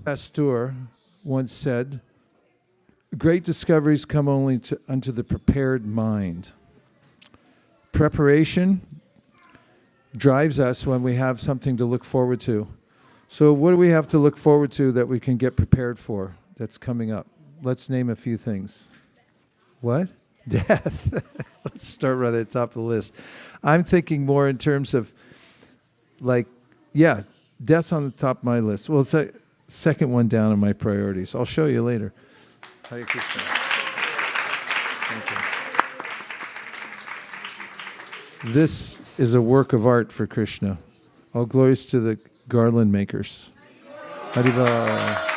Pasteur once said, "Great discoveries come only unto the prepared mind." Preparation drives us when we have something to look forward to. So what do we have to look forward to that we can get prepared for that's coming up? Let's name a few things. What? Death. Let's start right at the top of the list. I'm thinking more in terms of death's on the top of my list. Well, it's a second one down on my priorities. I'll show you later. Hare Krishna. Thank you. This is a work of art for Krishna. All glories to the garland makers. Hariva.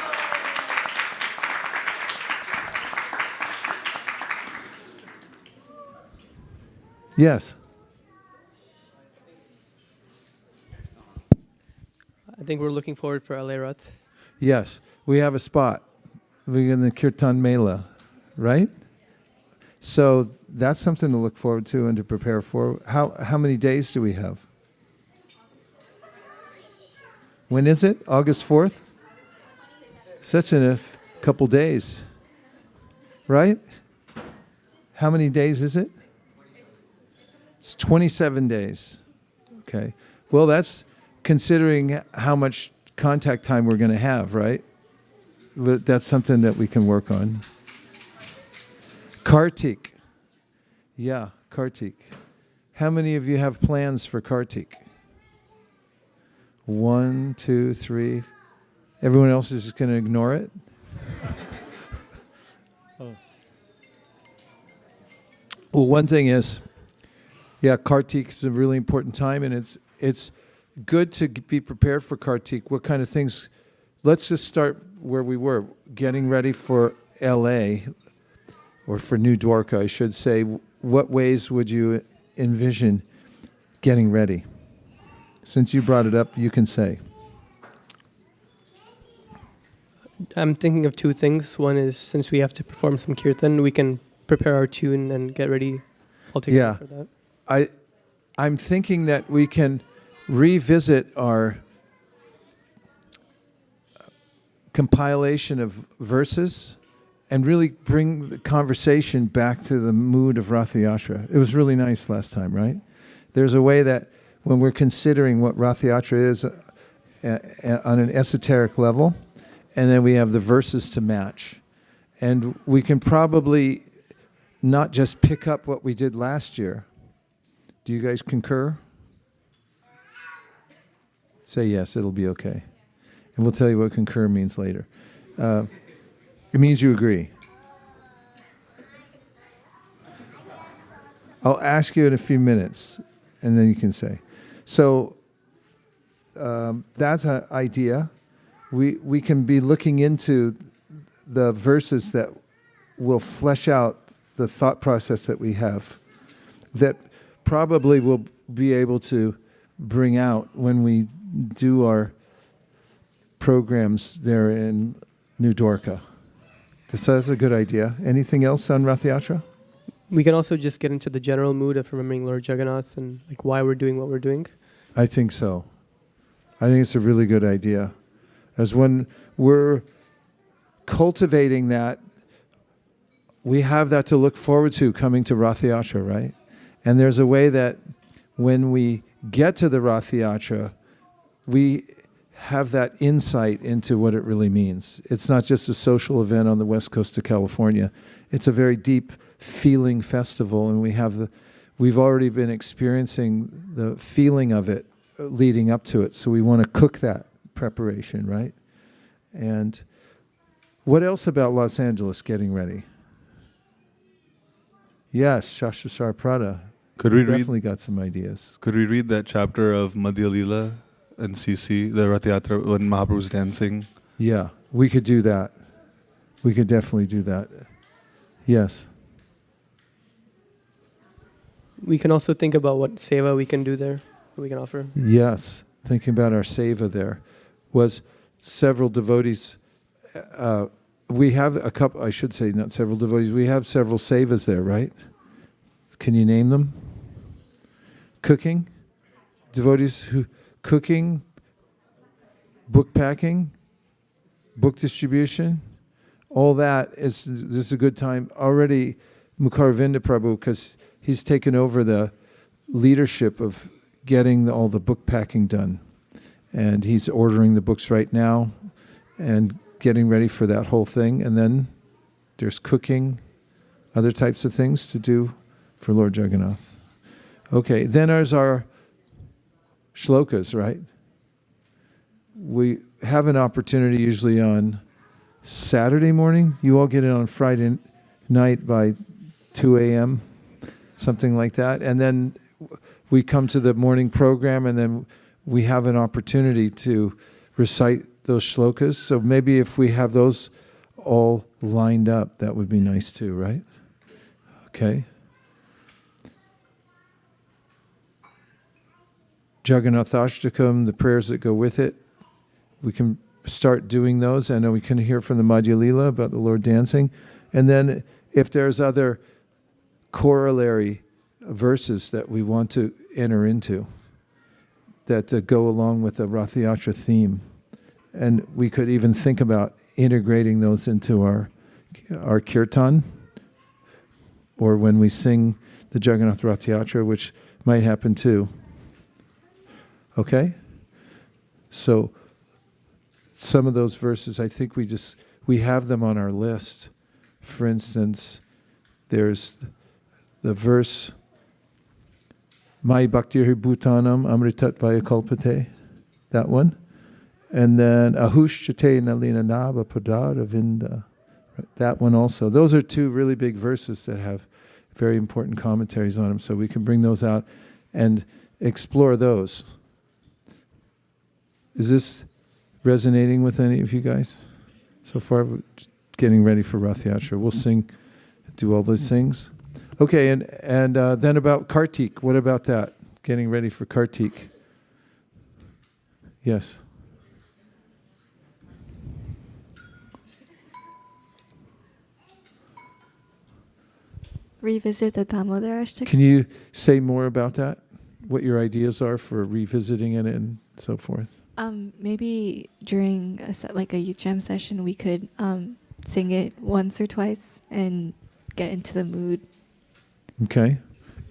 Yes. I think we're looking forward for Alerat. Yes, we have a spot. We're in the Kirtan Mela, right? So that's something to look forward to and to prepare for. How many days do we have? When is it? August 4th? Such in a couple days, right? How many days is it? It's 27 days. Okay. Well, that's considering how much contact time we're going to have, right? That's something that we can work on. Kartik. Yeah, Kartik. How many of you have plans for Kartik? 1, 2, 3. Everyone else is just going to ignore it? Oh. Well, one thing is, Kartik is a really important time, and it's good to be prepared for Kartik. What kind of things? Let's just start where we were, getting ready for LA, or for New Dwarka, I should say. What ways would you envision getting ready? Since you brought it up, you can say. I'm thinking of two things. One is, since we have to perform some kirtan, we can prepare our tune and get ready altogether for that. I'm thinking that we can revisit our compilation of verses and really bring the conversation back to the mood of Ratha Yatra. It was really nice last time, right? There's a way that when we're considering what Ratha Yatra is on an esoteric level, and then we have the verses to match. And we can probably not just pick up what we did last year. Do you guys concur? Say yes, it'll be okay. And we'll tell you what concur means later. It means you agree. I'll ask you in a few minutes, and then you can say. So that's an idea. We can be looking into the verses that will flesh out the thought process that we have, that probably we'll be able to bring out when we do our programs there in New Dwarka. So that's a good idea. Anything else on Rath Yatra? We can also just get into the general mood of remembering Lord Jagannath and why we're doing what we're doing. I think so. I think it's a really good idea. As when we're cultivating that, we have that to look forward to coming to Rath Yatra, right? And there's a way that when we get to the Rath Yatra, we have that insight into what it really means. It's not just a social event on the west coast of California. It's a very deep feeling festival, and we've already been experiencing the feeling of it leading up to it. So we want to cook that preparation, right? And what else about Los Angeles getting ready? Yes, Shastra Prada. Definitely got some ideas. Could we read that chapter of Madhya Leela and CC, the Rath Yatra, when Mahaprabhu's dancing? Yeah, we could do that. We could definitely do that. Yes. We can also think about what seva we can do there, what we can offer. Yes, thinking about our seva there. Was several devotees, we have a couple, I should say not several devotees, we have several sevas there, right? Can you name them? Cooking? Devotees who, cooking, book packing, book distribution, all that this is a good time. Already Mukharvinda Prabhu, because he's taken over the leadership of getting all the book packing done. And he's ordering the books right now and getting ready for that whole thing. And then there's cooking, other types of things to do for Lord Jagannath. Okay, then there's our shlokas, right? We have an opportunity usually on Saturday morning. You all get it on Friday night by 2 a.m., something like that. And then we come to the morning program, and then we have an opportunity to recite those shlokas. So maybe if we have those all lined up, that would be nice too, right? Okay. Jagannathashtakam, the prayers that go with it, we can start doing those. I know we can hear from the Madhya Lila about the Lord dancing. And then if there's other corollary verses that we want to enter into that go along with the Rath Yatra theme, and we could even think about integrating those into our Kirtan, or when we sing the Jagannath Rath Yatra, which might happen too. Okay? So some of those verses, I think we have them on our list. For instance, there's the verse, Mai Bhaktir Bhutanam Amritat Vaya Kalpate, that one. And then Ahushchate Nalina Nava Padara Vinda, that one also. Those are two really big verses that have very important commentaries on them, so we can bring those out and explore those. Is this resonating with any of you guys? So far, we're getting ready for Rath Yatra. We'll sing, do all those things. Okay, and then about Kartik. What about that? Getting ready for Kartik. Yes. Revisit the Damodar Ashtaka. Can you say more about that? What your ideas are for revisiting it and so forth? Maybe during like a youth jam session, we could sing it once or twice and get into the mood. Okay.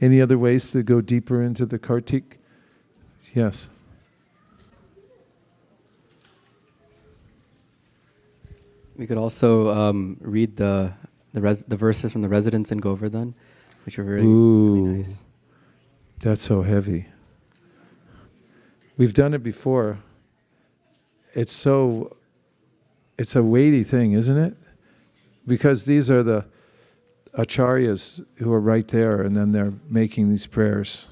Any other ways to go deeper into the Kartik? Yes. We could also read the verses from the residents in Govardhan, which are really nice. That's so heavy. We've done it before. It's a weighty thing, isn't it? Because these are the acharyas who are right there, and then they're making these prayers.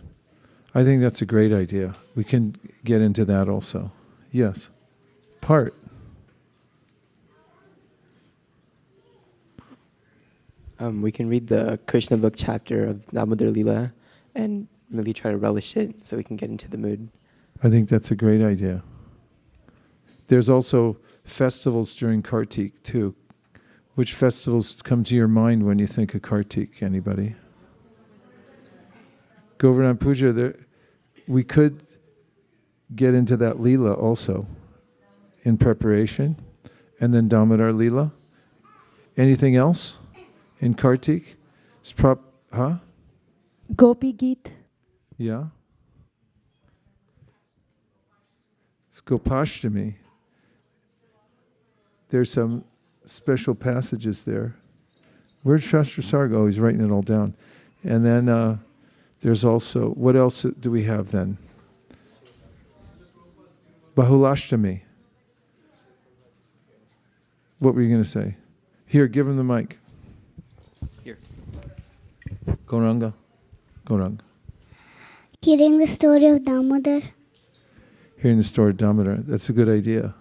I think that's a great idea. We can get into that also. Yes. Part. We can read the Krishna book chapter of Damodar Lila and really try to relish it so we can get into the mood. I think that's a great idea. There's also festivals during Kartik too. Which festivals come to your mind when you think of Kartik? Anybody? Govardhan Puja, we could get into that Leela also in preparation. And then Damodar Leela. Anything else in Kartik? Gopi Geet. Yeah. It's Gopashtami. There's some special passages there. Where's Shastra Sarga? Oh, he's writing it all down. And then there's also, what else do we have then? Bahulashtami. What were you going to say? Here, give him the mic. Here. Gauranga. Hearing the story of Damodar. Hearing the story of Damodar. That's a good idea.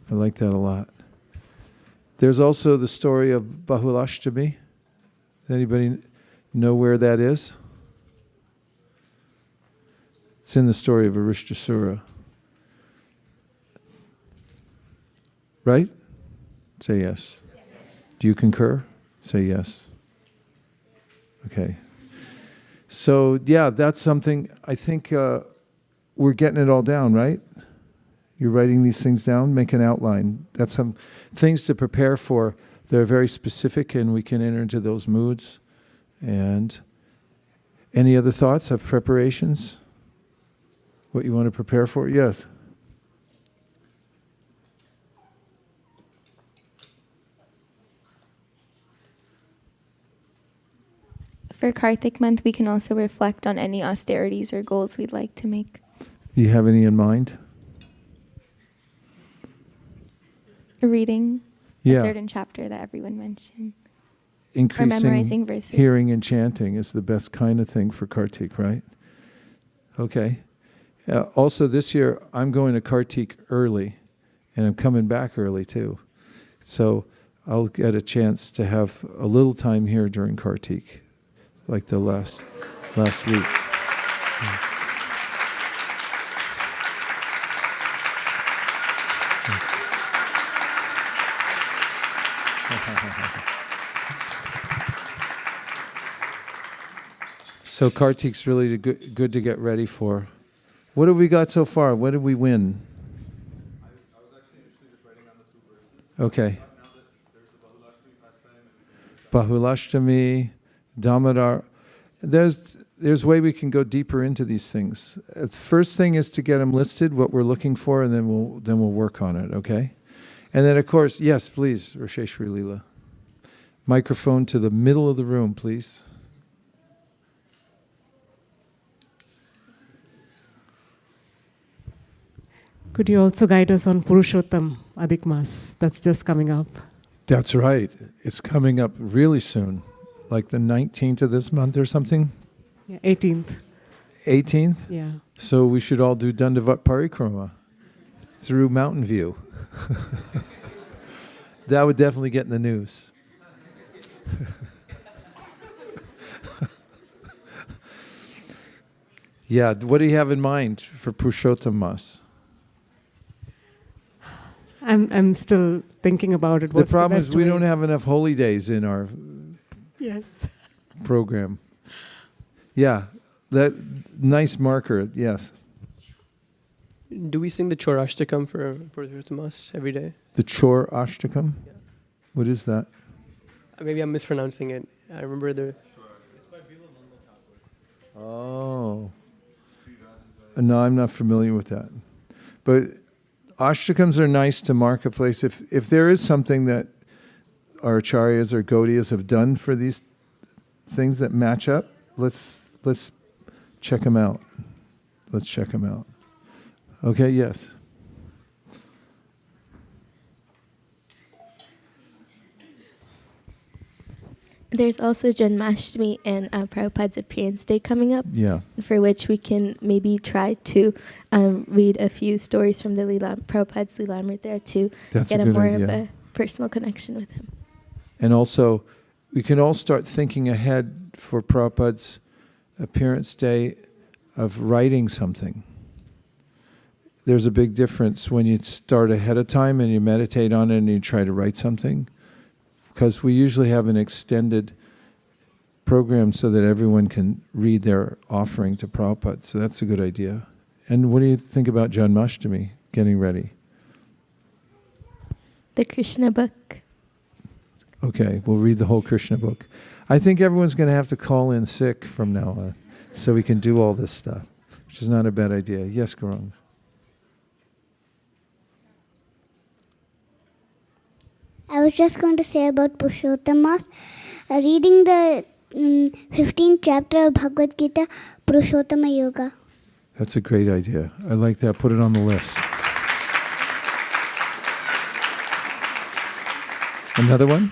I like that a lot. There's also the story of Bahulashtami. Does anybody know where that is? It's in the story of Arishtasura. Right? Say yes. Do you concur? Say yes. Okay. So, yeah, that's something, I think we're getting it all down, right? You're writing these things down? Make an outline. That's some things to prepare for. They're very specific and we can enter into those moods. And any other thoughts of preparations? What you want to prepare for? Yes. For Karthik month, we can also reflect on any austerities or goals we'd like to make. Do you have any in mind? Reading Yeah. a certain chapter that everyone mentioned. Or Increasing memorizing verses. hearing and chanting is the best kind of thing for Kartik, right? Okay. Also this year, I'm going to Kartik early, and I'm coming back early too. So I'll get a chance to have a little time here during Kartik, like the last week. So Kartik's really good to get ready for. What have we got so far? What did we win? I was actually initially just writing on the 2 verses. Okay. Now that there's the Bahulashtami pastime. Bahulashtami, Damodar. There's a way we can go deeper into these things. First thing is to get them listed, what we're looking for, and then we'll work on it, okay? And then of course, yes, please, Rasheshwari Leela. Microphone to the middle of the room, please. Could you also guide us on Purushottam Adhik Mas? That's just coming up. That's right. It's coming up really soon, like the 19th of this month or something. Yeah, 18th. 18th? Yeah. So we should all do Dandavat Parikrama through Mountain View. That would definitely get in the news. Yeah, what do you have in mind for Purushottam Mas? I'm still thinking about it. The problem is we don't have enough holy days in our Yes. program. Yeah, that nice marker, yes. Do we sing the Chorashtakam for Purushottam every day? The Chor Ashtakam? Yeah. What is that? Maybe I'm mispronouncing it. I remember the... Oh. No, I'm not familiar with that. But Ashtakams are nice to mark a place. If there is something that our acharyas or gaudiyas have done for these things that match up, let's check them out. Let's check them out. Okay, yes. There's also Janmashtami and Prabhupada's Appearance Day coming up. Yeah. For which we can maybe try to read a few stories from the Prabhupada's Lilamrit there to That's get a a good more idea. of a personal connection with him. And also, we can all start thinking ahead for Prabhupada's Appearance Day of writing something. There's a big difference when you start ahead of time and you meditate on it and you try to write something. Because we usually have an extended program so that everyone can read their offering to Prabhupada. So that's a good idea. And what do you think about Janmashtami, getting ready? The Krishna book. Okay, we'll read the whole Krishna book. I think everyone's going to have to call in sick from now on so we can do all this stuff, which is not a bad idea. Yes, Garang. I was just going to say about Purushottam Mas. Reading the 15th chapter of Bhagavad Gita, Purushottama Yoga. That's a great idea. I like that. Put it on the list. Another one?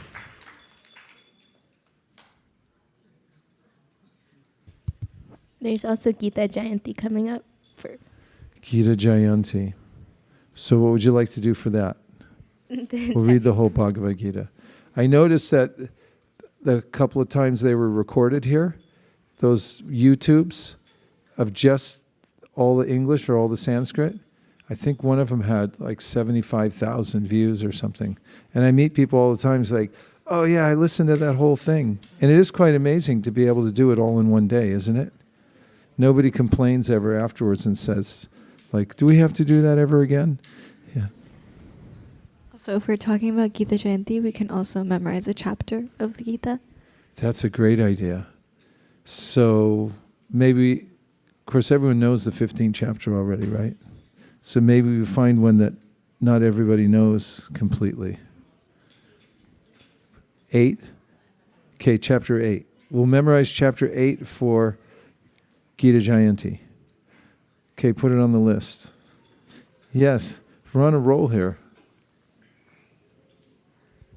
There's also Gita Jayanti coming up. Gita Jayanti. So what would you like to do for that? We'll read the whole Bhagavad Gita. I noticed that the couple of times they were recorded here, those YouTubes of just all the English or all the Sanskrit, I think one of them had like 75,000 views or something. And I meet people all the time, it's like, oh yeah, I listened to that whole thing. And it is quite amazing to be able to do it all in one day, isn't it? Nobody complains ever afterwards and says Like, do we have to do that ever again? Yeah. So if we're talking about Gita Jayanti, we can also memorize a chapter of the Gita. That's a great idea. So maybe, of course, everyone knows the 15th chapter already, right? So maybe we find one that not everybody knows completely. 8? Okay, chapter 8. We'll memorize chapter 8 for Gita Jayanti. Okay, put it on the list. Yes, we're on a roll here.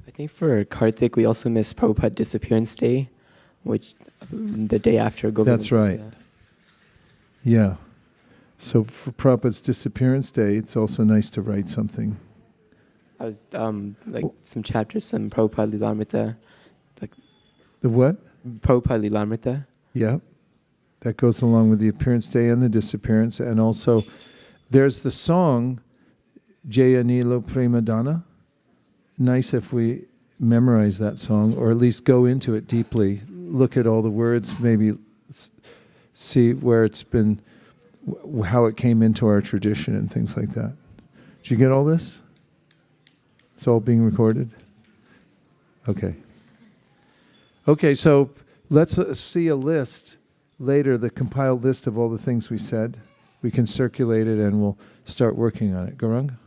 I think for Karthik, we also miss Prabhupada Disappearance Day, which the day after Govardhan. That's right. Yeah. So for Prabhupada's Disappearance Day, it's also nice to write something. I was like some chapters, some Prabhupada Lilamrita, like The what? Prabhupada Lilamrita. Yeah. That goes along with the appearance day and the disappearance. And also, there's the song, Jaya Nilo Premadana. Nice if we memorize that song, or at least go into it deeply. Look at all the words, maybe see where it's been, how it came into our tradition and things like that. Did you get all this? It's all being recorded? Okay. Okay, so let's see a list later, the compiled list of all the things we said. We can circulate it and we'll start working on it. Gauranga?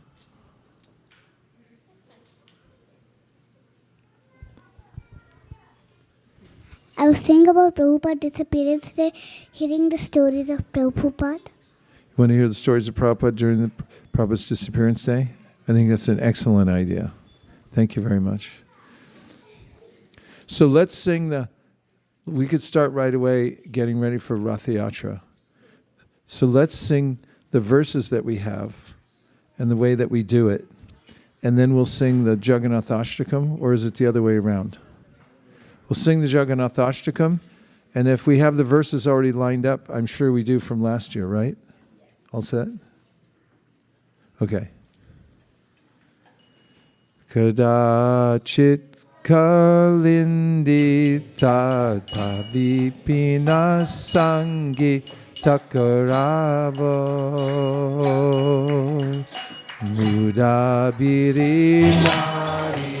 I was saying about Prabhupada disappearance day, hearing the stories of Prabhupada. You want to hear the stories of Prabhupada during the Prabhupada's disappearance day? I think that's an excellent idea. Thank you very much. So let's sing we could start right away getting ready for Rath Yatra. So let's sing the verses that we have and the way that we do it. And then we'll sing the Jagannath Ashtakam, or is it the other way around? We'll sing the Jagannath Ashtakam, and if we have the verses already lined up, I'm sure we do from last year, right? All set? Okay. Kadachit kalindi tata vipina sangi takaravo mudabiri nari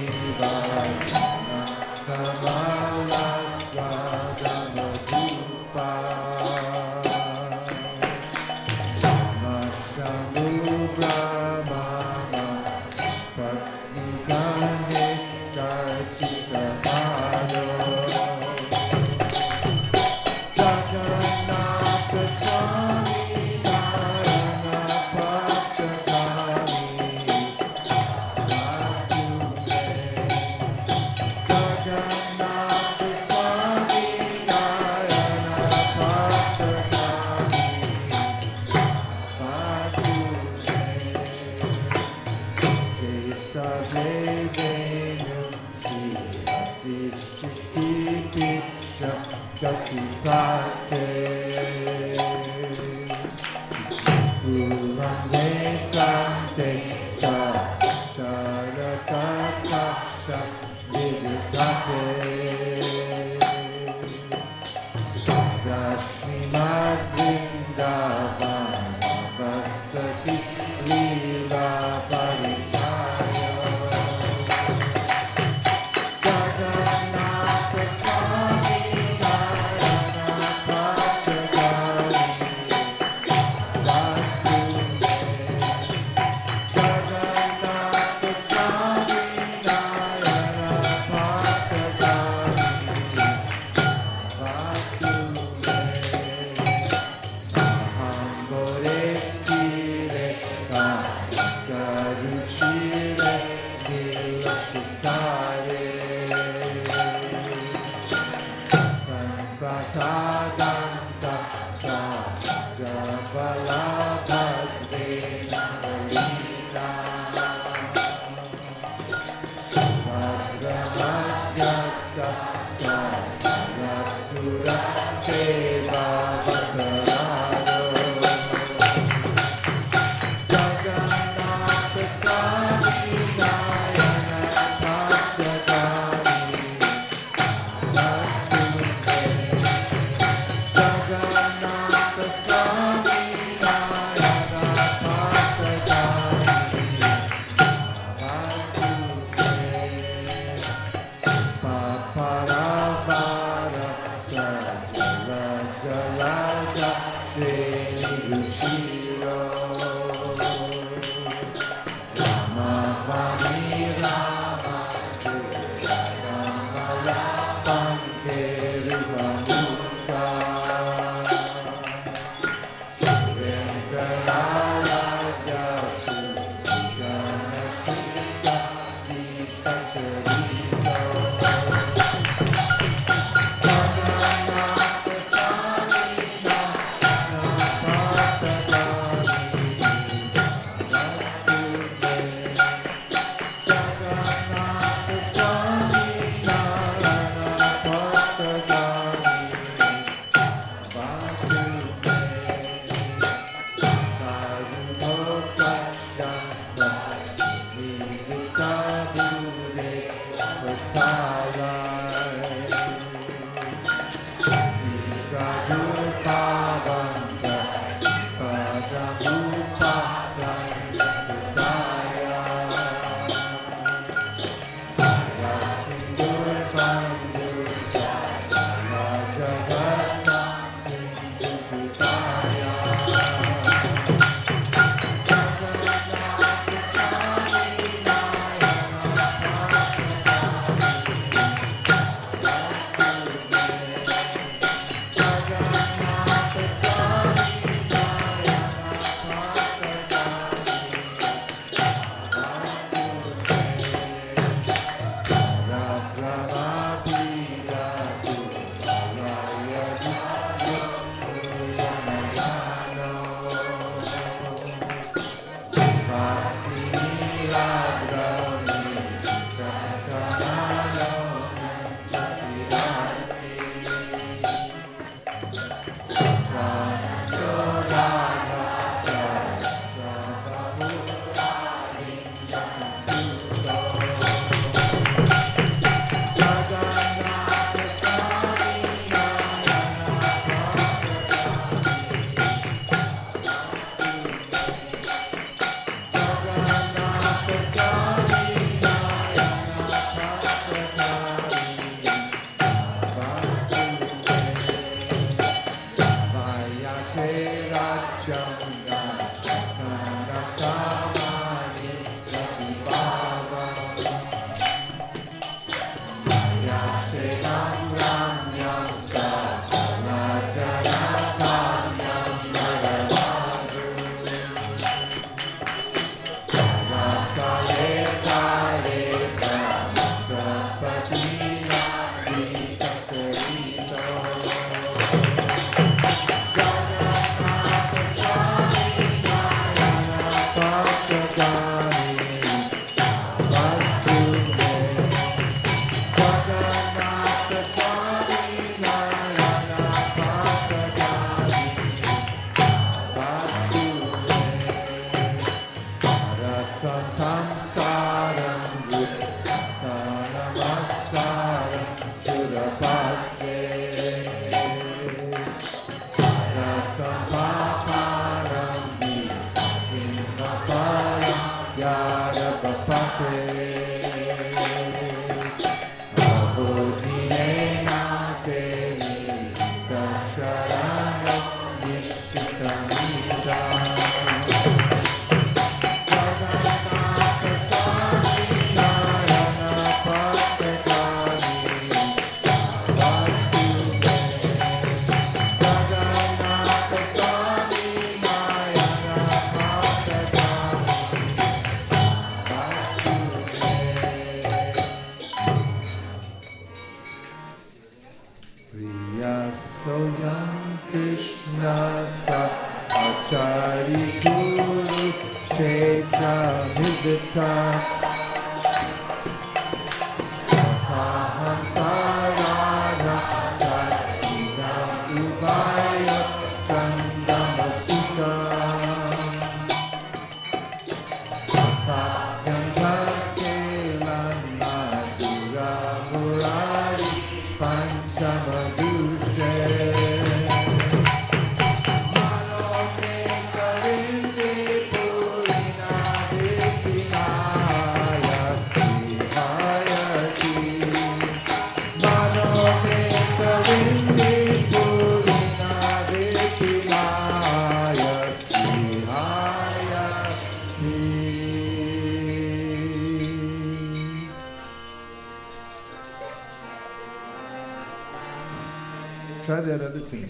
Try that other tune.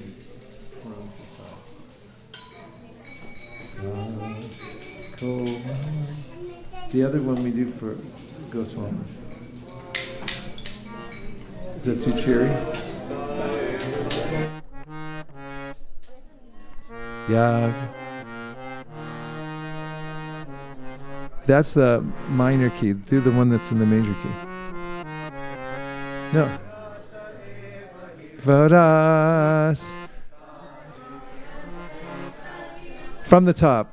The other one we do for Goswamis. Is that too cheery? Yeah. That's the minor key. Do the one that's in the major key. No. Varas. From the top.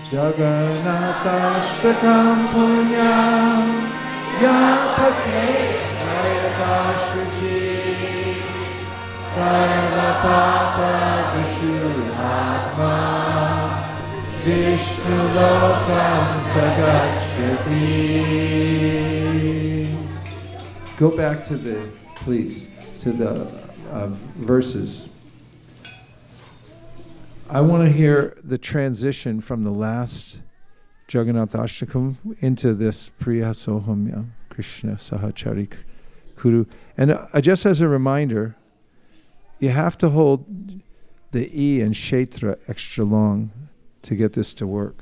Jagannatashtakam punyam yapate ayatashviji sarvapapa vishuratma Vishnu lokam sagachyati. Go back to the, please, to the verses. I want to hear the transition from the last Jagannathashtakam into this Priya Sohamya Krishna Sahachari Kuru. And just as a reminder, you have to hold the E and Kshetra extra long to get this to work.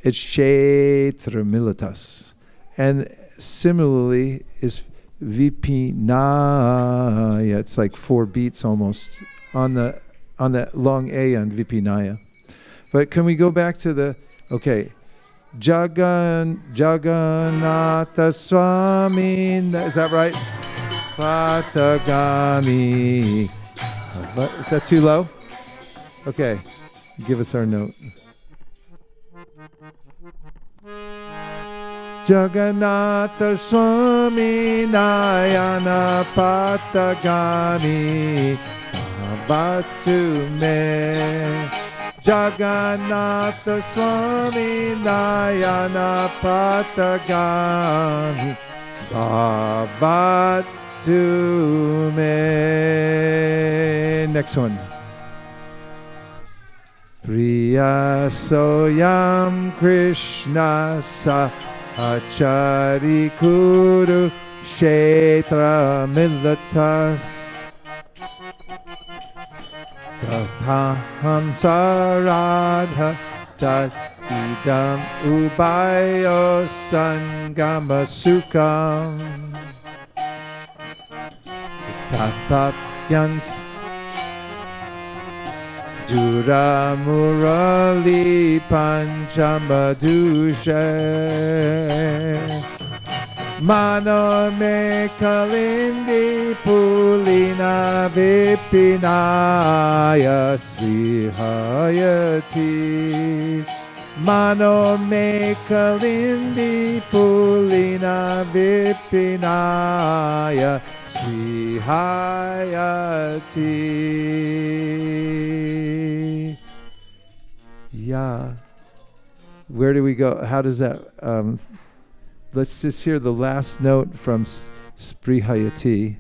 It's Kshetra Militas. And similarly is Vipinaya. It's like 4 beats almost on that long A on Vipinaya. But can we go back to the, okay, Jagannatha Swami, is that right? Patagami. Is that too low? Okay, give us our note. Jagannatha Swami Nayana Patagami Bhatu me Jagannatha Swami Nayana Patagami Bhatu me. Next one. Priya Soyam Krishna Sahachari Kuru Kshetra Milatas Tatham Saradha Tat Idam Ubayo Sangama Sukam Tathapyant Dura Murali Panchamadushe Mano me kalindi pulina vipinaya svihayati. Mano me kalindi pulina vipinaya svihayati. Yeah. Where do we go? How does that... let's just hear the last note from Sprihayati.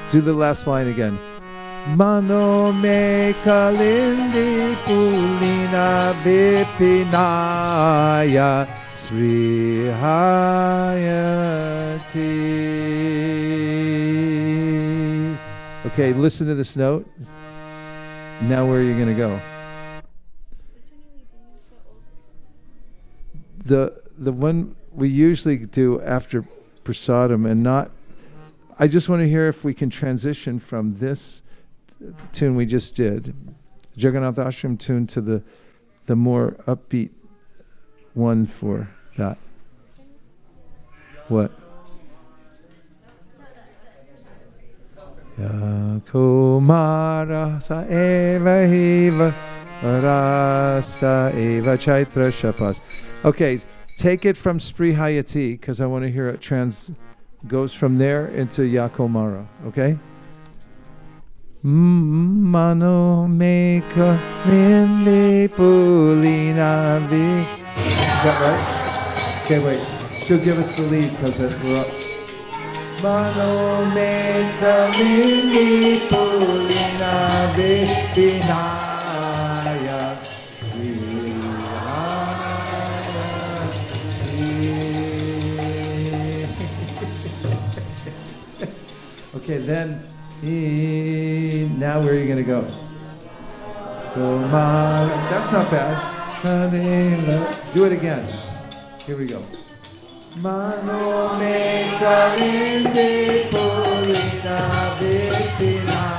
Do the last line again. Mano me kalindi pulina vipinaya Sprihayati. Okay, listen to this note. Now where are you going to go? the one we usually do after prasadam, and not. I just want to hear if we can transition from this tune we just did, Jagannath Ashram tune, to the more upbeat one for that. What? Ya Kumara sa eva hiva rasta eva chaitra shapas. Okay, take it from Sri Hayati, because I want to hear it goes from there into Yakomara. Okay? Mano meka linde pulina vi. Is that right? Okay, wait. She'll give us the lead because we're up. Mano meka linde pulina vi vinaya. Okay, then, now where are you going to go? That's not bad. Do it again. Here we go. Mano me karinde purina vitinaya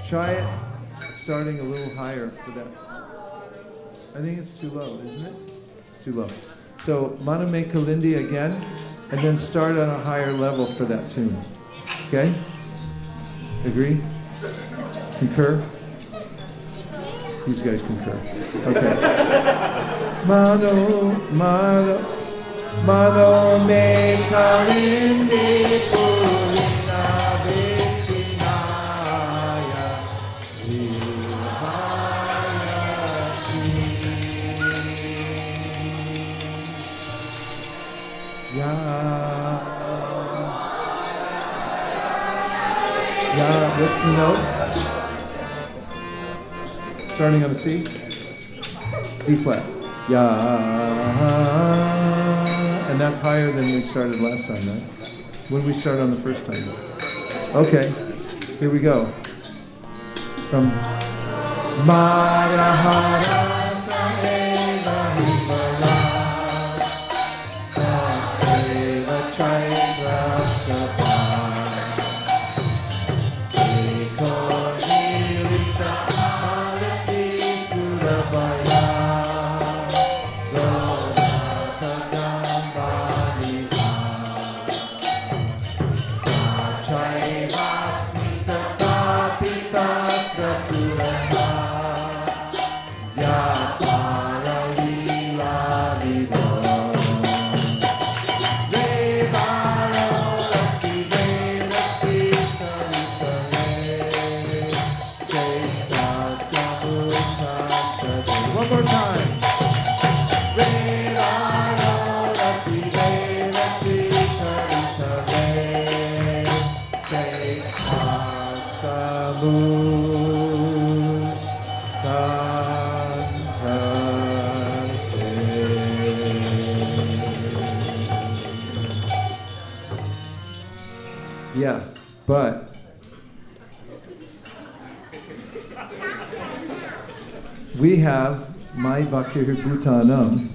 Try it starting a little higher for that. I think it's too low, isn't it? It's too low. So Maname Kalindi again, and then start on a higher level for that tune. Okay? Agree? Concur? These guys concur. Okay. Mano me kalindi purina vitinaya vihayati. What's the note? Starting on a C? D flat. And that's higher than we started last time, right? When we started on the first time. Okay, here we go. From Marahara Saheva Himala Saheva Chaitra Shapa Eko Nirita Malati Surabaya One more time. Yeah, but we have My Bhakti Bhutanam.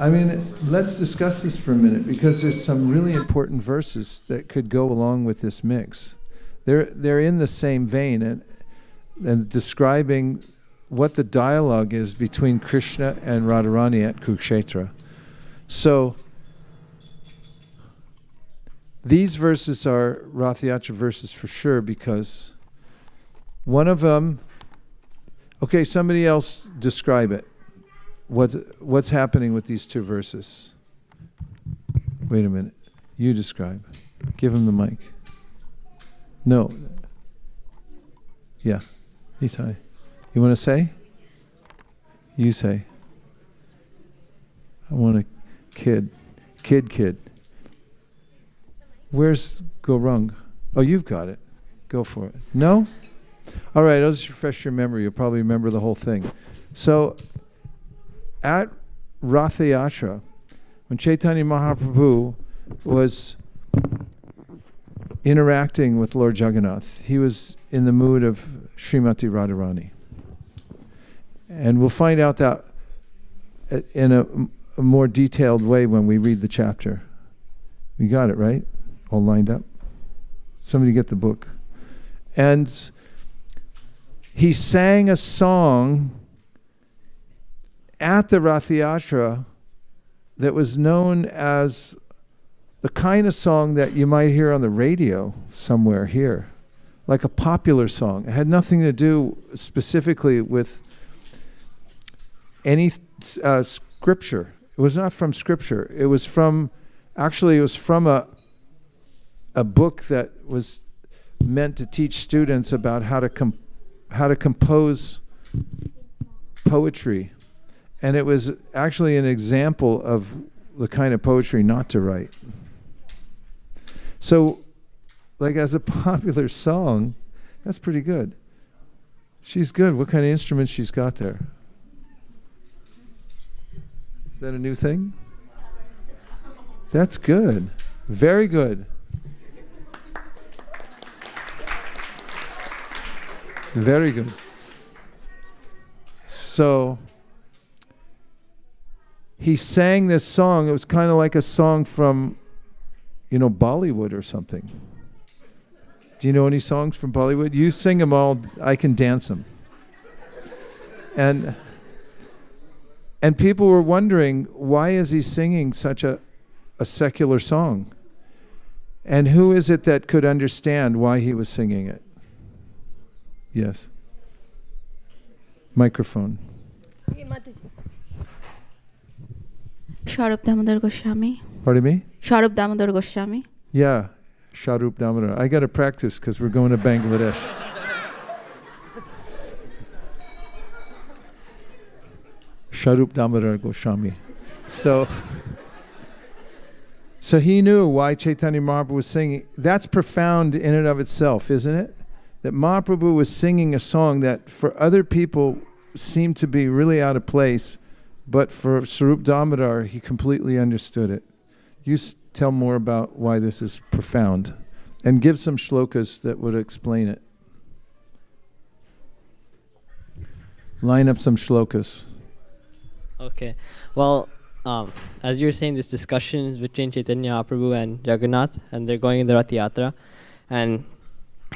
I mean, let's discuss this for a minute, because there's some really important verses that could go along with this mix. They're in the same vein and describing what the dialogue is between Krishna and Radharani at Kurukshetra. So these verses are Rath Yatra verses for sure, because one of them. Okay, somebody else describe it. What's happening with these two verses? Wait a minute. You describe. Give him the mic. No. Yeah. He's high. You want to say? You say. I want a kid. Kid. Where's Gorung? Oh, you've got it. Go for it. No? All right, I'll just refresh your memory. You'll probably remember the whole thing. So, at Ratha Yatra, when Chaitanya Mahaprabhu was interacting with Lord Jagannath, he was in the mood of Srimati Radharani. And we'll find out that in a more detailed way when we read the chapter. You got it, right? All lined up? Somebody get the book. And he sang a song at the Ratha Yatra that was known as the kind of song that you might hear on the radio somewhere here, like a popular song. It had nothing to do specifically with any scripture. It was not from scripture. It was from a book that was meant to teach students about how to compose poetry. And it was actually an example of the kind of poetry not to write. So, like as a popular song, that's pretty good. She's good. What kind of instrument she's got there? Is that a new thing? That's good. Very good. Very good. So, he sang this song. It was kind of like a song from, Bollywood or something. Do you know any songs from Bollywood? You sing them all. I can dance them. And people were wondering, why is he singing such a secular song? And who is it that could understand why he was singing it? Yes. Microphone. Sharup Damodar Goswami. Pardon me? Sharup Damodar Goswami. Yeah, Sharup Damodar. I got to practice because we're going to Bangladesh. Sharup Damodar Goswami. So he knew why Chaitanya Mahaprabhu was singing. That's profound in and of itself, isn't it? That Mahaprabhu was singing a song that for other people seemed to be really out of place, but for Sarup Damodar, he completely understood it. You tell more about why this is profound, and give some shlokas that would explain it. Line up some shlokas. Okay. Well, as you were saying, this discussion is between Chaitanya Mahaprabhu and Jagannath, and they're going in the Rath Yatra. And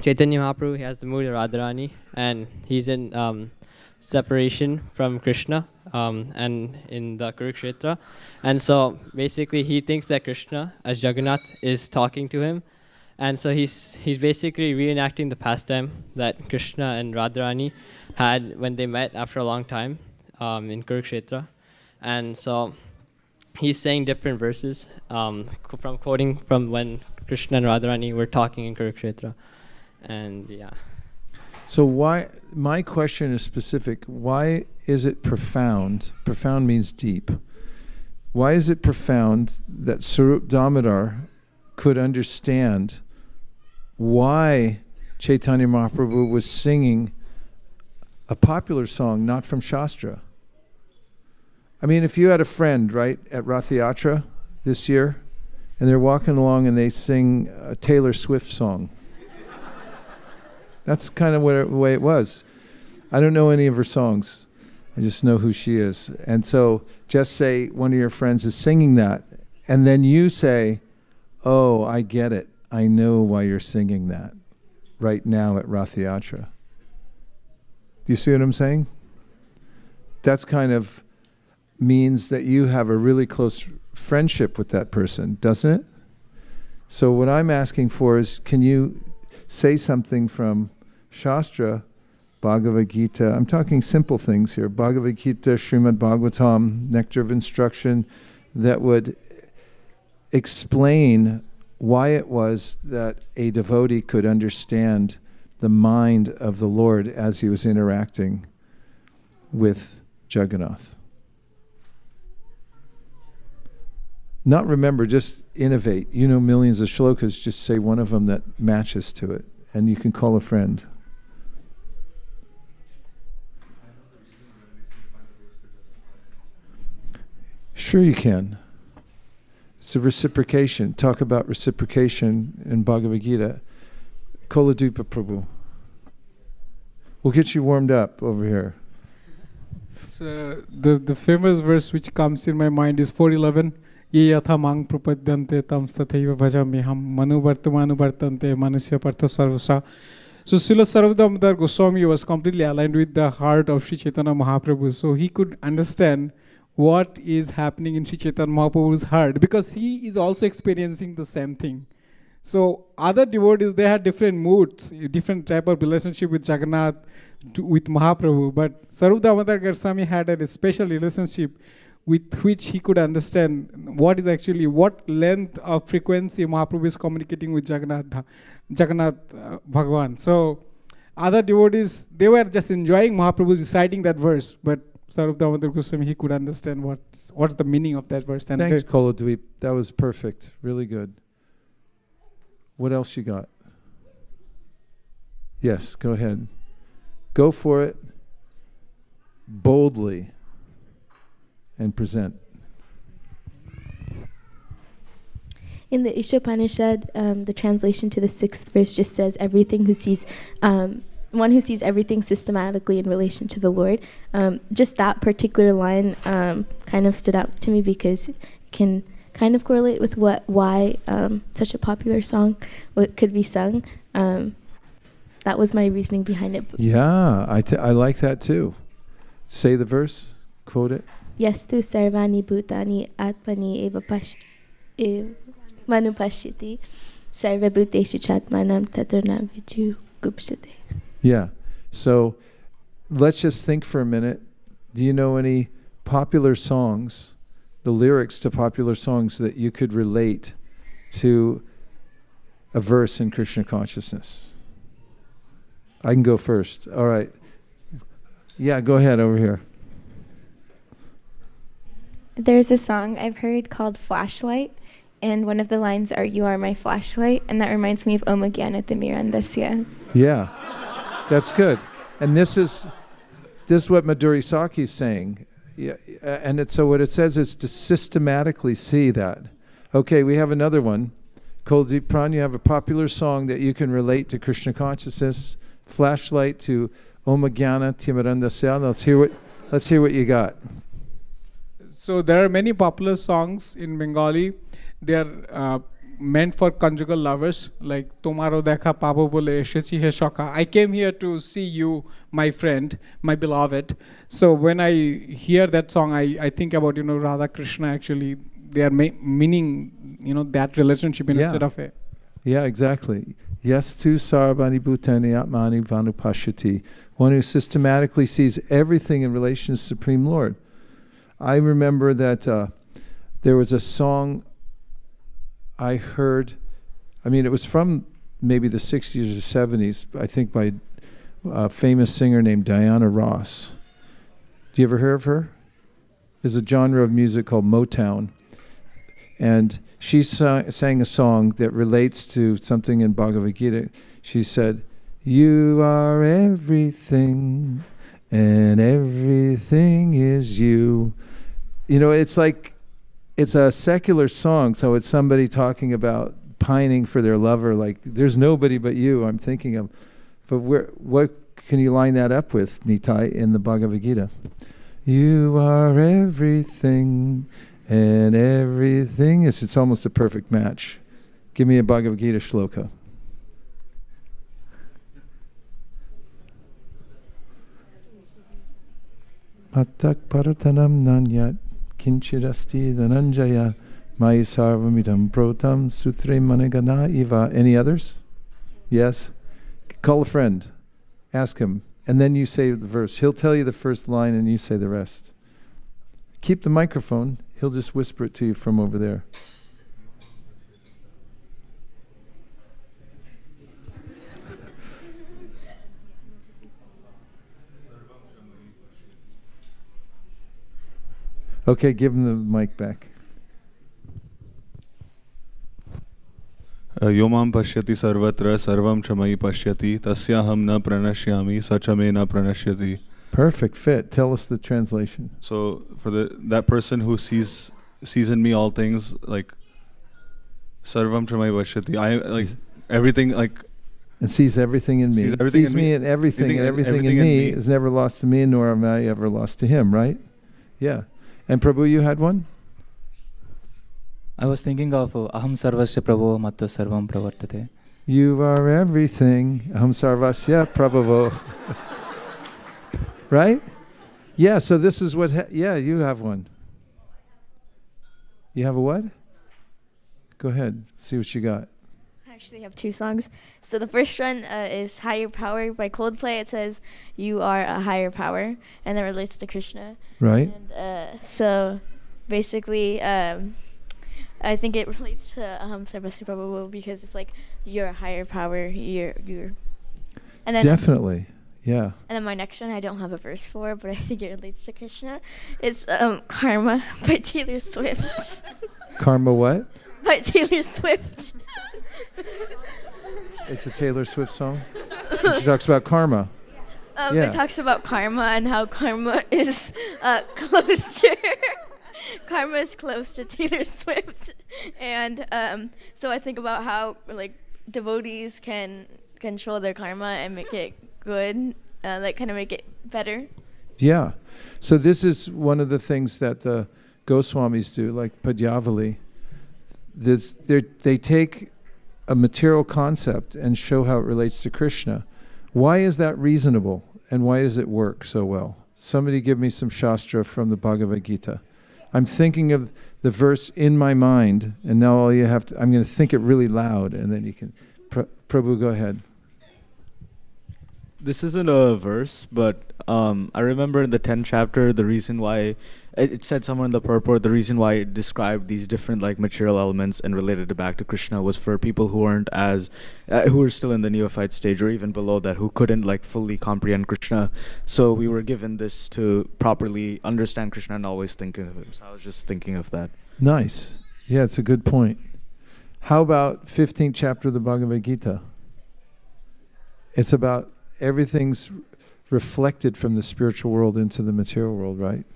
Chaitanya Mahaprabhu, he has the mood of Radharani, and he's in separation from Krishna and in the Kurukshetra. And so basically he thinks that Krishna, as Jagannath, is talking to him. And so he's basically reenacting the pastime that Krishna and Radharani had when they met after a long time in Kurukshetra. And so he's saying different verses from quoting from when Krishna and Radharani were talking in Kurukshetra. And yeah. So why, my question is specific, why is it profound? Profound means deep. Why is it profound that Sarup Damodar could understand why Chaitanya Mahaprabhu was singing a popular song, not from Shastra? I mean, if you had a friend, right, at Rath Yatra this year, and they're walking along and they sing a Taylor Swift song. That's kind of the way it was. I don't know any of her songs. I just know who she is. And so just say one of your friends is singing that, and then you say, oh, I get it. I know why you're singing that right now at Rath Yatra. Do you see what I'm saying? That's kind of means that you have a really close friendship with that person, doesn't it? So what I'm asking for is, can you say something from Shastra, Bhagavad Gita? I'm talking simple things here. Bhagavad Gita, Srimad Bhagavatam, Nectar of Instruction, that would explain why it was that a devotee could understand the mind of the Lord as he was interacting with Jagannath. Not remember, just innovate. You know millions of shlokas, just say one of them that matches to it, and you can call a friend. Sure you can. It's a reciprocation. Talk about reciprocation in Bhagavad Gita. Koladupa Prabhu. We'll get you warmed up over here. So the famous verse which comes in my mind is 4:11. Ye yatha mang prapadyante tam tathaiva bhajamiham manu vartamanu vartante manusya partha sarvasa. So Srila Sarvadamodar Goswami was completely aligned with the heart of Sri Chaitanya Mahaprabhu. So he could understand what is happening in Sri Chaitanya Mahaprabhu's heart, because he is also experiencing the same thing. So other devotees, they had different moods, different type of relationship with Jagannath, with Mahaprabhu. But Sarvadamodar Goswami had a special relationship with which he could understand what is actually, what length of frequency Mahaprabhu is communicating with Jagannath Bhagavan. So other devotees, they were just enjoying Mahaprabhu reciting that verse, but Sarvadamodar Goswami, he could understand what's the meaning of that verse. And thanks, Koladweep. That was perfect. Really good. What else you got? Yes, go ahead. Go for it boldly and present. In the Ishopanishad, the translation to the 6th verse just says, "Everything who sees, one who sees everything systematically in relation to the Lord." Just that particular line kind of stood out to me because it can kind of correlate with why such a popular song could be sung. That was my reasoning behind it. Yeah, I like that too. Say the verse, quote it. Yastu sarvani bhutani atmani eva manupashyati sarva bhuteshu chatmanam tatarna viju gupshate. Yeah. So let's just think for a minute. Do you know any popular songs, the lyrics to popular songs that you could relate to a verse in Krishna consciousness? I can go first. All right. Yeah, go ahead over here. There's a song I've heard called Flashlight, and one of the lines are, "You are my flashlight," and that reminds me of Om Gyanat Mirandasya. Yeah, that's good. And this is what Madhuri Saki is saying. Yeah, and so what it says is to systematically see that. Okay, we have another one. Kuldeep Pran, you have a popular song that you can relate to Krishna consciousness. Flashlight to Om Gyana Timarandasya. Let's hear what you got. So there are many popular songs in Bengali. They are meant for conjugal lovers, like Tomaro dekha pabo bole eshechi he shokha. I came here to see you, my friend, my beloved. So when I hear that song, I think about, Radha Krishna actually. They are meaning, that relationship instead of a... Yeah, exactly. Yes, tu sarvani bhutani atmani vanupashyati. One who systematically sees everything in relation to Supreme Lord. I remember that there was a song I heard, it was from maybe the 60s or 70s, I think by a famous singer named Diana Ross. Do you ever hear of her? There's a genre of music called Motown. And she sang a song that relates to something in Bhagavad Gita. She said, "You are everything, and everything is you." It's like, it's a secular song, so it's somebody talking about pining for their lover, like, there's nobody but you I'm thinking of. But what can you line that up with, Nitai, in the Bhagavad Gita? You are everything, and everything is, it's almost a perfect match. Give me a Bhagavad Gita shloka. Matak paratanam nanyat kinchirasti dhananjaya mai sarvamidam protam sutre managana iva. Any others? Yes? Call a friend. Ask him. And then you say the verse. He'll tell you the first line and you say the rest. Keep the microphone. He'll just whisper it to you from over there. Okay, give him the mic back. Yo mam pashyati sarvatra sarvam chamai pashyati tasyaham na pranashyami sachame na pranashyati. Perfect fit. Tell us the translation. So for that person who sees in me all things, like sarvam chamai pashyati, I like everything, like, and sees everything in me. Sees me in everything, and everything in me is never lost to me, nor am I ever lost to him, right? Yeah. And Prabhu, you had one? I was thinking of Aham Sarvasya Prabhu Matta Sarvam Pravartate. You are everything. Aham Sarvasya Prabhu. Right? Yeah, so this is what, you have one. You have a what? Go ahead, see what you got. I actually have two songs. So the first one is Higher Power by Coldplay. It says, you are a higher power, and that relates to Krishna. Right. And so basically, I think it relates to Sarvasya Prabhu because it's like, you're a higher power, you're. And then Definitely, yeah. And then my next one, I don't have a verse for, but I think it relates to Krishna. It's Karma by Taylor Swift. Karma what? By Taylor Swift. It's a Taylor Swift song? She talks about karma. It talks about karma and how karma is close to karma is close to Taylor Swift, and so I think about how like devotees can control their karma and make it good, like kind of make it better. Yeah. So this is one of the things that the Goswamis do, like Padyavali. They take a material concept and show how it relates to Krishna. Why is that reasonable, and why does it work so well? Somebody give me some Shastra from the Bhagavad Gita. I'm thinking of the verse in my mind, and now all you have to, I'm going to think it really loud, and then you can, Prabhu, go ahead. This isn't a verse, but I remember in the 10th chapter, the reason why, it said somewhere in the purport, the reason why it described these different like material elements and related it back to Krishna was for people who weren't who were still in the neophyte stage or even below that, who couldn't like fully comprehend Krishna. So we were given this to properly understand Krishna and always think of him. So I was just thinking of that. Nice. Yeah, it's a good point. How about 15th chapter of the Bhagavad Gita? It's about everything's reflected from the spiritual world into the material world, right?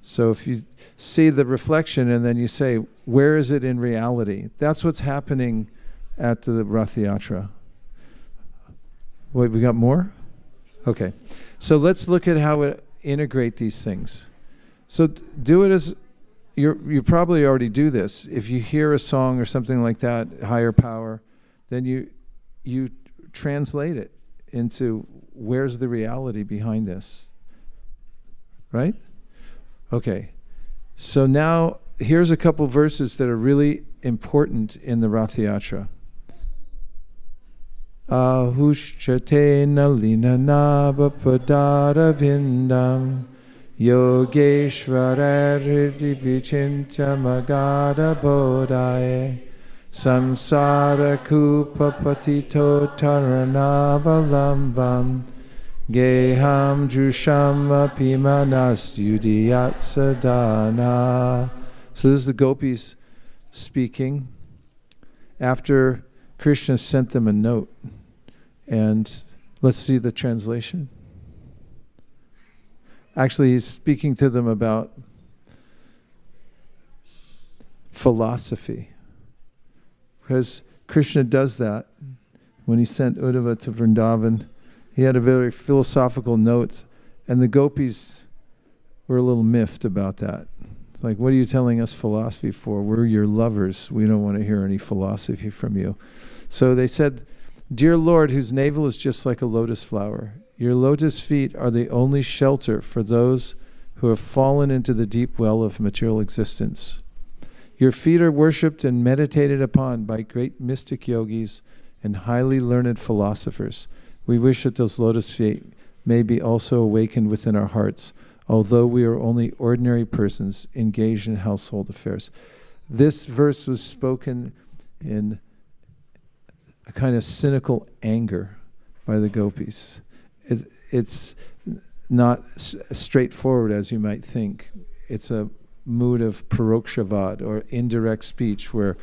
So if you see the reflection and then you say, where is it in reality? That's what's happening at the Rath Yatra. Wait, we got more? Okay. So let's look at how it integrate these things. So do it as, you probably already do this. If you hear a song or something like that, higher power, then you translate it into where's the reality behind this, right? Okay, so now here's a couple verses that are really important in the Rath Yatra. Ahushate nalina naba padara vindam yogeshvara hridhi vichintya magada bodhaye samsara kupa patito taranavalam Geham Drusham Pimanas Yudiyat Sadhana. So this is the gopis speaking after Krishna sent them a note. And let's see the translation. Actually, he's speaking to them about philosophy. Because Krishna does that when he sent Uddhava to Vrindavan. He had a very philosophical note, and the gopis were a little miffed about that. It's like, what are you telling us philosophy for? We're your lovers. We don't want to hear any philosophy from you. So they said, Dear Lord, whose navel is just like a lotus flower, your lotus feet are the only shelter for those who have fallen into the deep well of material existence. Your feet are worshipped and meditated upon by great mystic yogis and highly learned philosophers. We wish that those lotus feet may be also awakened within our hearts, although we are only ordinary persons engaged in household affairs. This verse was spoken in a kind of cynical anger by the gopis. It's not straightforward as you might think. It's a mood of parokshavad, or indirect speech, where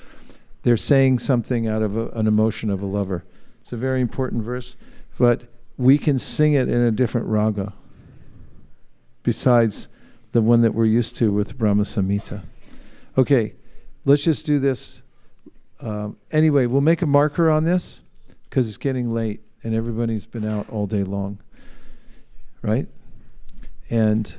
they're saying something out of an emotion of a lover. It's a very important verse, but we can sing it in a different raga besides the one that we're used to with Brahma Samhita. Okay, let's just do this. Anyway, we'll make a marker on this because it's getting late and everybody's been out all day long, right? And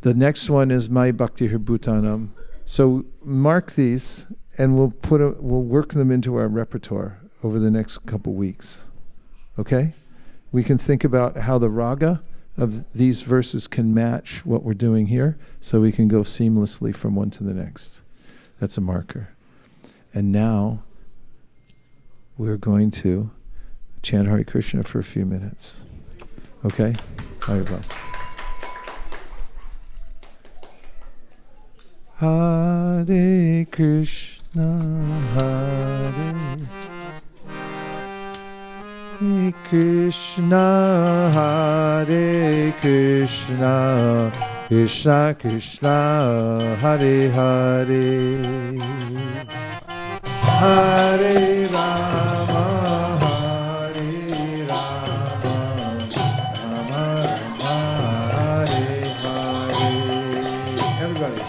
the next one is Mai Bhakti Bhutanam. So mark these and we'll work them into our repertoire over the next couple weeks. Okay? We can think about how the raga of these verses can match what we're doing here, so we can go seamlessly from one to the next. That's a marker. And now we're going to chant Hare Krishna for a few minutes. Okay? Hare Krishna, Hare Krishna, Hare Krishna, Krishna Krishna, Hare Hare, Hare Rama, Hare Rama, Rama Rama, Hare Hare. Everybody.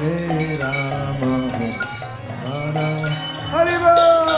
Hare Rama, Rama Hare Rama.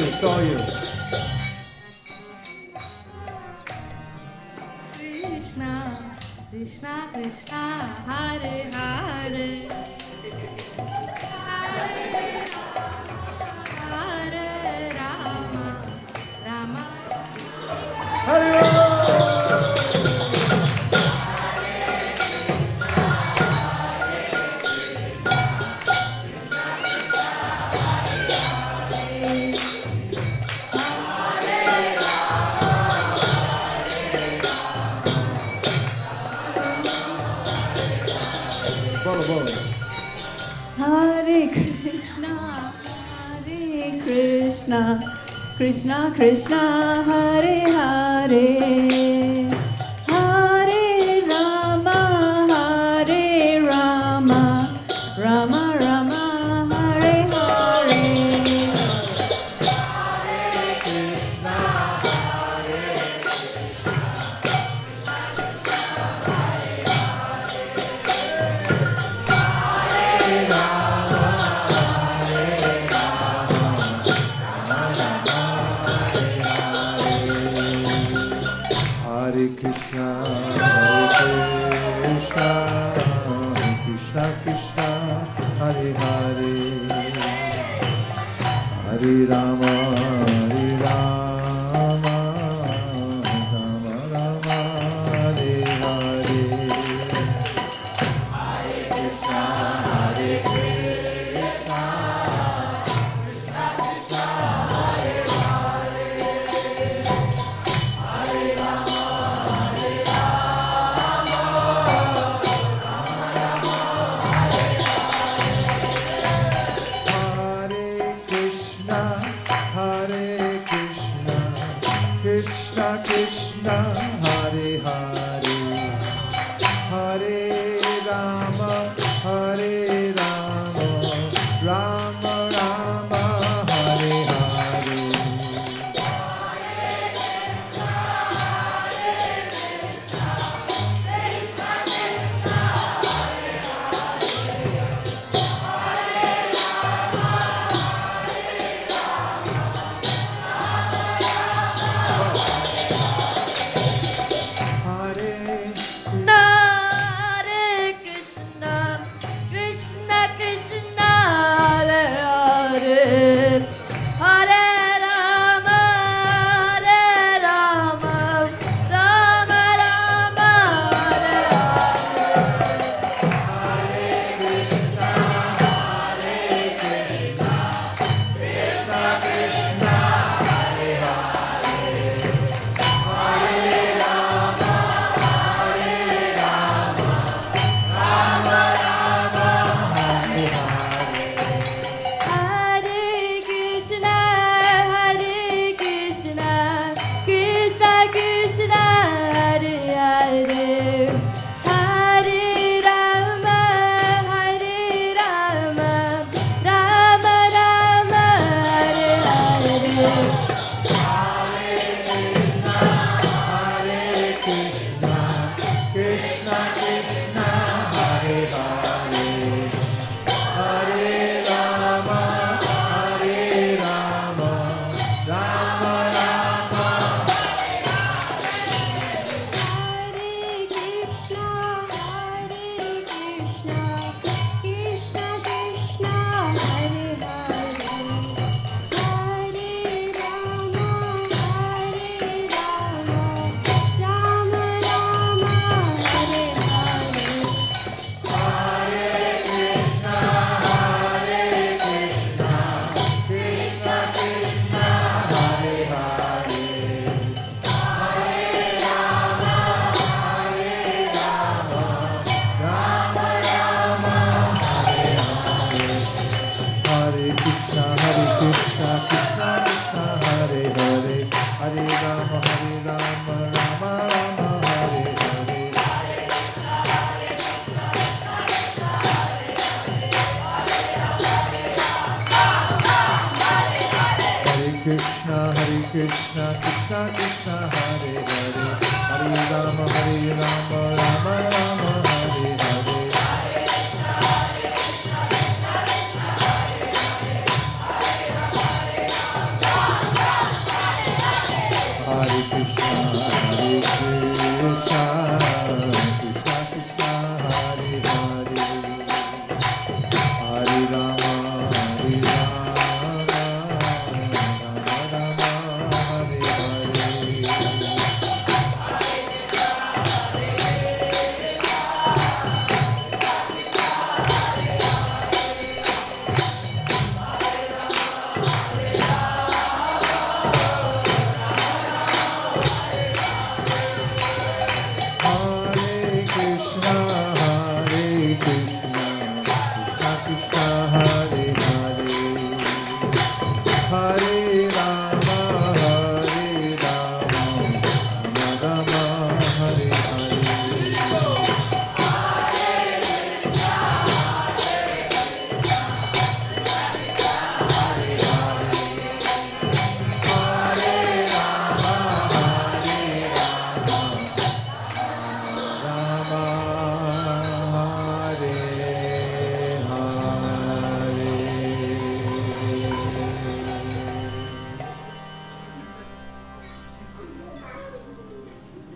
It's all you. Krishna, Krishna, Krishna, Hare Hare. Hare Rama, Rama. Hare Rama. Hare Krishna, Hare Krishna, Krishna Krishna, Hare Hare. Hare Rama, Hare Rama, Rama Rama, Hare Hare. Hare Krishna, Hare Krishna, Krishna Krishna, Hare Hare, Hare Rama, Hare Rama, Rama Rama, Hare Hare, Hare Krishna, Hare Krishna, Krishna Krishna, Hare Hare, Hare Rama. Krishna Krishna, Hare Hare, Hare Rama, Hare Rama, Rama Rama, Hare Hare. Krishna, Krishna Krishna, Hare Hare, Hare Rama, Rama Rama, Hare Hare. Hare Krishna, Krishna Krishna, Hare Hare, Hare Rama,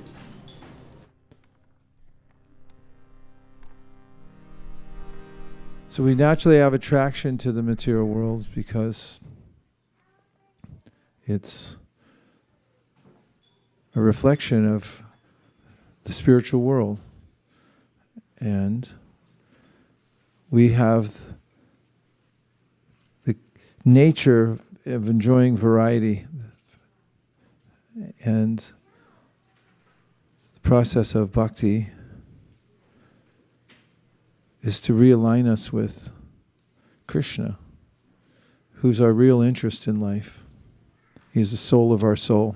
So we naturally have attraction to the material world because it's a reflection of the spiritual world. And we have the nature of enjoying variety, and the process of bhakti is to realign us with Krishna, who's our real interest in life. He's the soul of our soul.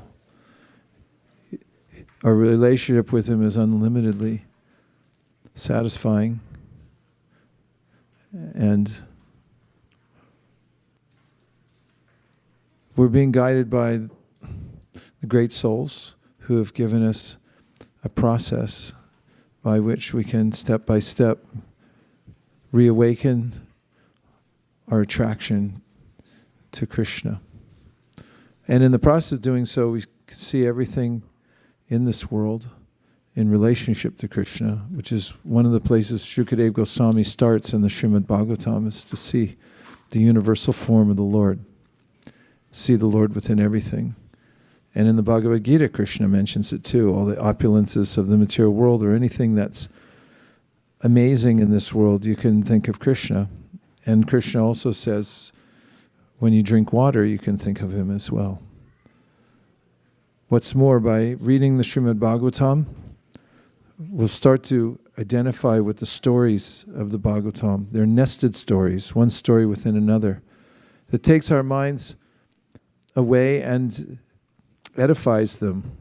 Our relationship with him is unlimitedly satisfying, and we're being guided by the great souls who have given us a process by which we can step by step reawaken our attraction to Krishna. And in the process of doing so, we can see everything in this world in relationship to Krishna, which is one of the places Shukadeva Goswami starts in the Srimad Bhagavatam, is to see the universal form of the Lord, see the Lord within everything. And in the Bhagavad Gita, Krishna mentions it too, all the opulences of the material world or anything that's amazing in this world, you can think of Krishna. And Krishna also says, when you drink water, you can think of him as well. What's more, by reading the Srimad Bhagavatam, we'll start to identify with the stories of the Bhagavatam. They're nested stories, one story within another, that takes our minds away and edifies them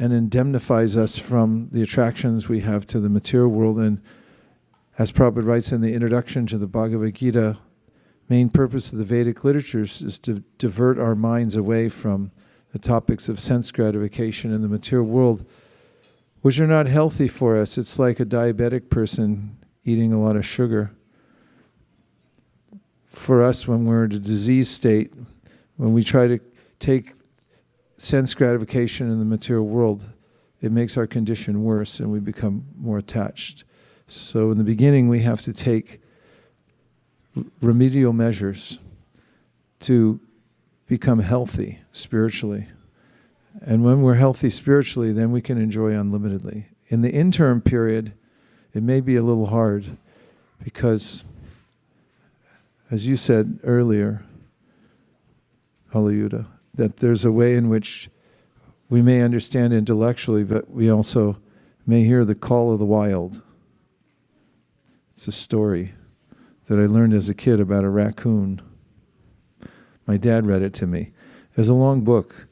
and indemnifies us from the attractions we have to the material world. And as Prabhupada writes in the introduction to the Bhagavad Gita, main purpose of the Vedic literatures is to divert our minds away from the topics of sense gratification in the material world, which are not healthy for us. It's like a diabetic person eating a lot of sugar. For us, when we're in a disease state, when we try to take sense gratification in the material world, it makes our condition worse and we become more attached. So in the beginning, we have to take remedial measures to become healthy spiritually. And when we're healthy spiritually, then we can enjoy unlimitedly. In the interim period, it may be a little hard because, as you said earlier, Halayuda, that there's a way in which we may understand intellectually, but we also may hear the call of the wild. It's a story that I learned as a kid about a raccoon. My dad read it to me. It was a long book,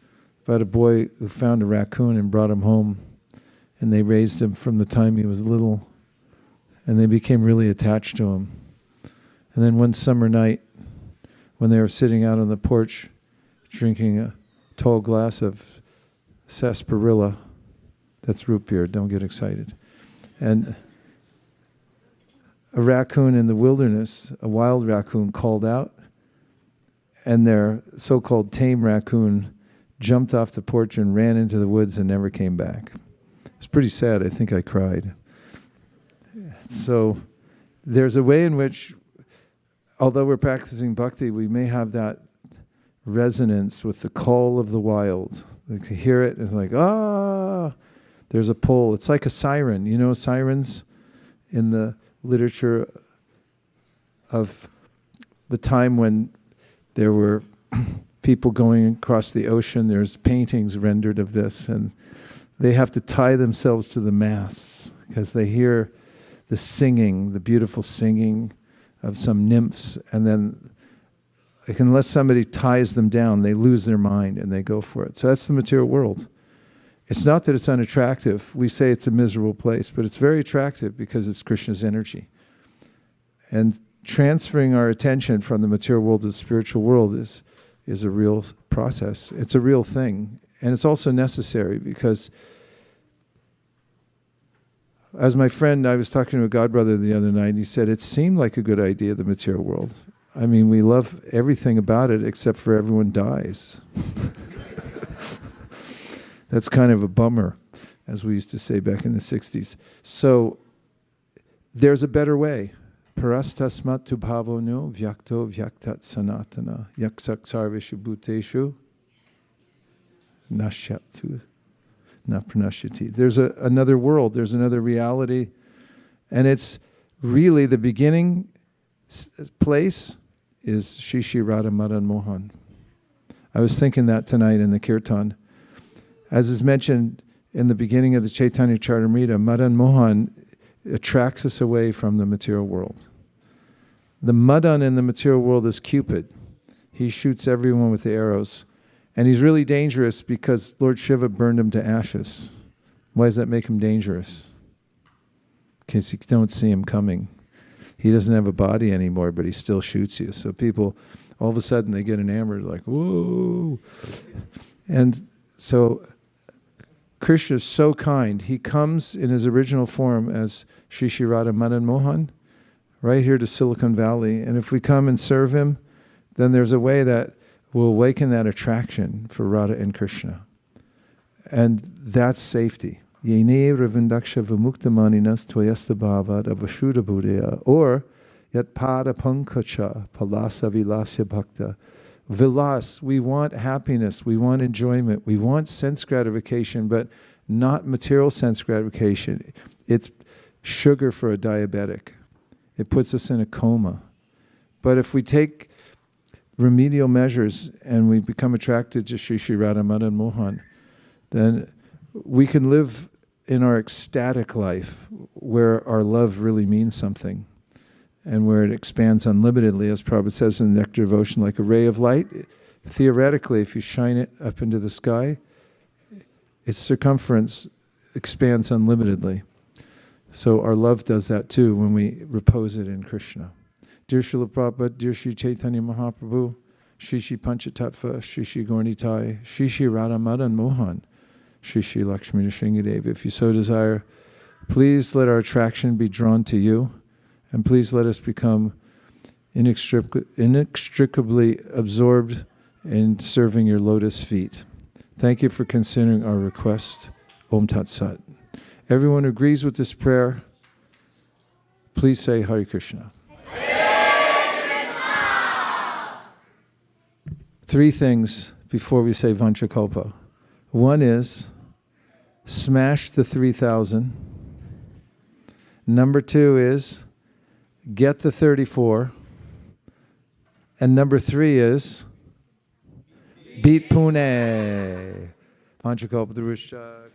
about a boy who found a raccoon and brought him home, and they raised him from the time he was little, and they became really attached to him. And then one summer night, when they were sitting out on the porch drinking a tall glass of sarsaparilla, that's root beer, don't get excited, and a raccoon in the wilderness, a wild raccoon, called out, and their so-called tame raccoon jumped off the porch and ran into the woods and never came back. It's pretty sad. I think I cried. So there's a way in which, although we're practicing bhakti, we may have that resonance with the call of the wild. Like to hear it, it's like, there's a pull. It's like a siren. You know sirens in the literature of the time when there were people going across the ocean. There's paintings rendered of this, and they have to tie themselves to the masts because they hear the singing, the beautiful singing of some nymphs, and then like, unless somebody ties them down, they lose their mind and they go for it. So that's the material world. It's not that it's unattractive. We say it's a miserable place, but it's very attractive because it's Krishna's energy. And transferring our attention from the material world to the spiritual world is a real process. It's a real thing. And it's also necessary because, as my friend, I was talking to a godbrother the other night, and he said, it seemed like a good idea, the material world. I mean, we love everything about it except for everyone dies. That's kind of a bummer, as we used to say back in the 60s. So there's a better way. Parastasmat tu bhavono vyakto vyaktat sanatana yaksak sarveshu bhuteshu nashyatu napranashyati. There's another world, there's another reality, and it's really the beginning place is Shishi Radha Madan Mohan. I was thinking that tonight in the Kirtan. As is mentioned in the beginning of the Chaitanya Charitamrita, Madan Mohan attracts us away from the material world. The Madan in the material world is Cupid. He shoots everyone with the arrows. And he's really dangerous because Lord Shiva burned him to ashes. Why does that make him dangerous? Because you don't see him coming. He doesn't have a body anymore, but he still shoots you. So people, all of a sudden, they get enamored, like, whoa. And so Krishna is so kind. He comes in his original form as Shri Shri Radha Madan Mohan, right here to Silicon Valley. And if we come and serve him, then there's a way that will awaken that attraction for Radha and Krishna. And that's safety. Yene ravindaksha vimuktamaninas tvayasta bhavad avashuddha buddhaya, or yat pada pankacha palasa vilasya bhakta. Vilas, we want happiness, we want enjoyment, we want sense gratification, but not material sense gratification. It's sugar for a diabetic. It puts us in a coma. But if we take remedial measures and we become attracted to Shri Shri Radha Madan Mohan, then we can live in our ecstatic life where our love really means something and where it expands unlimitedly, as Prabhupada says in the Nectar Devotion, like a ray of light. Theoretically, if you shine it up into the sky, its circumference expands unlimitedly. So our love does that too when we repose it in Krishna. Dear Srila Prabhupada, dear Sri Chaitanya Mahaprabhu, Shri Shri Panchatattva, Shri Shri Gaurnitai, Shri Shri Radha Madan Mohan, Shri Shri Lakshmi Nrsingadev. If you so desire, please let our attraction be drawn to you, and please let us become inextricably absorbed in serving your lotus feet. Thank you for considering our request. Om Tat Sat. Everyone who agrees with this prayer, please say Hare Krishna. Three things before we say Vanchakalpa. One is smash the 3,000. Number two is get the 34. And number three is beat Pune. Vanchakalpa Drusha.